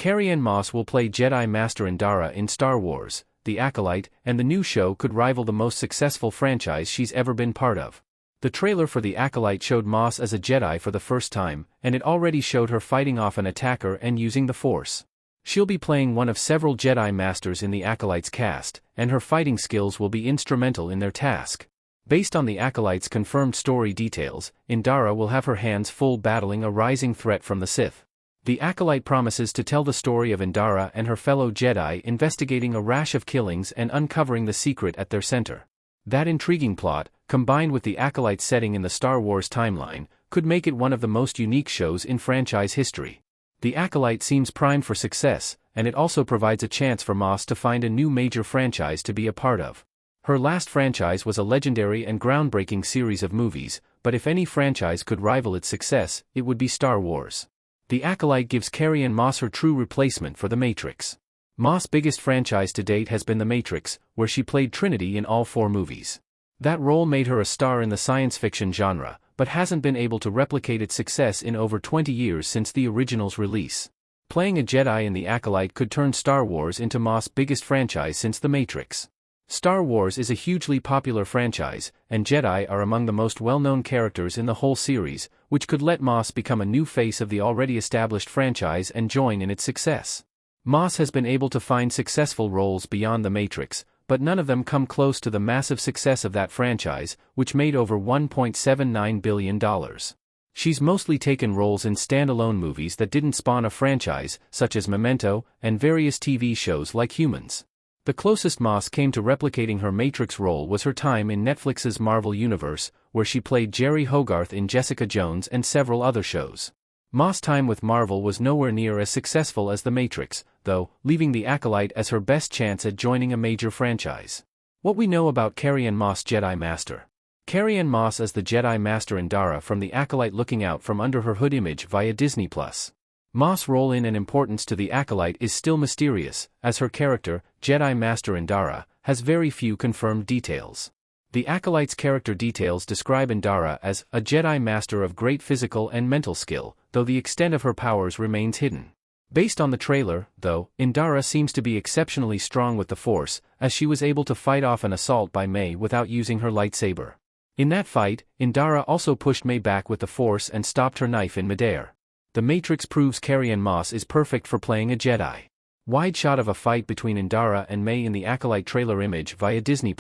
Carrie-Anne Moss will play Jedi Master Indara in Star Wars, The Acolyte, and the new show could rival the most successful franchise she's ever been part of. The trailer for The Acolyte showed Moss as a Jedi for the first time, and it already showed her fighting off an attacker and using the Force. She'll be playing one of several Jedi Masters in The Acolyte's cast, and her fighting skills will be instrumental in their task. Based on The Acolyte's confirmed story details, Indara will have her hands full battling a rising threat from the Sith. The Acolyte promises to tell the story of Indara and her fellow Jedi investigating a rash of killings and uncovering the secret at their center. That intriguing plot, combined with the Acolyte's setting in the Star Wars timeline, could make it one of the most unique shows in franchise history. The Acolyte seems primed for success, and it also provides a chance for Moss to find a new major franchise to be a part of. Her last franchise was a legendary and groundbreaking series of movies, but if any franchise could rival its success, it would be Star Wars. The Acolyte gives Carrie-Anne Moss her true replacement for The Matrix. Moss' biggest franchise to date has been The Matrix, where she played Trinity in all 4 movies. That role made her a star in the science fiction genre, but hasn't been able to replicate its success in over 20 years since the original's release. Playing a Jedi in The Acolyte could turn Star Wars into Moss' biggest franchise since The Matrix. Star Wars is a hugely popular franchise, and Jedi are among the most well-known characters in the whole series, which could let Moss become a new face of the already established franchise and join in its success. Moss has been able to find successful roles beyond The Matrix, but none of them come close to the massive success of that franchise, which made over $1.79 billion. She's mostly taken roles in standalone movies that didn't spawn a franchise, such as Memento, and various TV shows like Humans. The closest Moss came to replicating her Matrix role was her time in Netflix's Marvel Universe, where she played Jerry Hogarth in Jessica Jones and several other shows. Moss' time with Marvel was nowhere near as successful as The Matrix, though, leaving The Acolyte as her best chance at joining a major franchise. What we know about Carrie-Anne Moss Jedi Master. Carrie-Anne Moss as the Jedi Master Indara from The Acolyte looking out from under her hood image via Disney+. Moss' role in and importance to The Acolyte is still mysterious, as her character, Jedi Master Indara, has very few confirmed details. The Acolyte's character details describe Indara as a Jedi Master of great physical and mental skill, though the extent of her powers remains hidden. Based on the trailer, though, Indara seems to be exceptionally strong with the Force, as she was able to fight off an assault by May without using her lightsaber. In that fight, Indara also pushed May back with the Force and stopped her knife in midair. The Matrix proves Carrie-Anne Moss is perfect for playing a Jedi. Wide shot of a fight between Indara and May in the Acolyte trailer image via Disney+.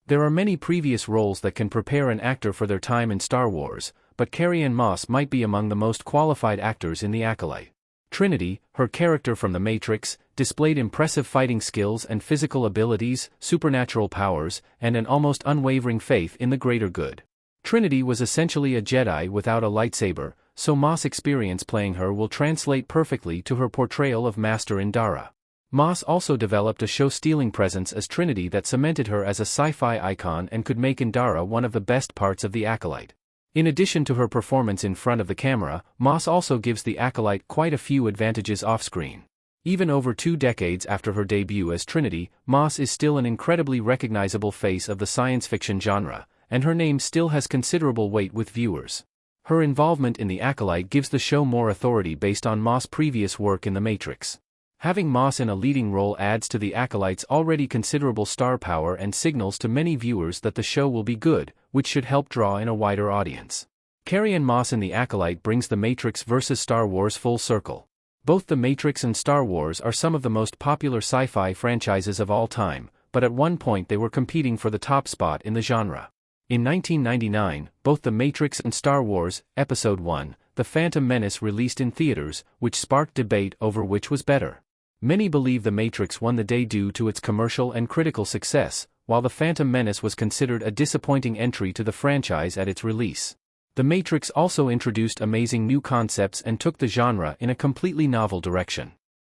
There are many previous roles that can prepare an actor for their time in Star Wars, but Carrie-Anne Moss might be among the most qualified actors in The Acolyte. Trinity, her character from The Matrix, displayed impressive fighting skills and physical abilities, supernatural powers, and an almost unwavering faith in the greater good. Trinity was essentially a Jedi without a lightsaber, so Moss' experience playing her will translate perfectly to her portrayal of Master Indara. Moss also developed a show-stealing presence as Trinity that cemented her as a sci-fi icon and could make Indara one of the best parts of The Acolyte. In addition to her performance in front of the camera, Moss also gives The Acolyte quite a few advantages off-screen. Even over 2 decades after her debut as Trinity, Moss is still an incredibly recognizable face of the science fiction genre, and her name still has considerable weight with viewers. Her involvement in The Acolyte gives the show more authority based on Moss' previous work in The Matrix. Having Moss in a leading role adds to The Acolyte's already considerable star power and signals to many viewers that the show will be good, which should help draw in a wider audience. Carrie-Anne Moss in The Acolyte brings The Matrix vs. Star Wars full circle. Both The Matrix and Star Wars are some of the most popular sci-fi franchises of all time, but at one point they were competing for the top spot in the genre. In 1999, both The Matrix and Star Wars, Episode 1, The Phantom Menace released in theaters, which sparked debate over which was better. Many believe The Matrix won the day due to its commercial and critical success, while The Phantom Menace was considered a disappointing entry to the franchise at its release. The Matrix also introduced amazing new concepts and took the genre in a completely novel direction.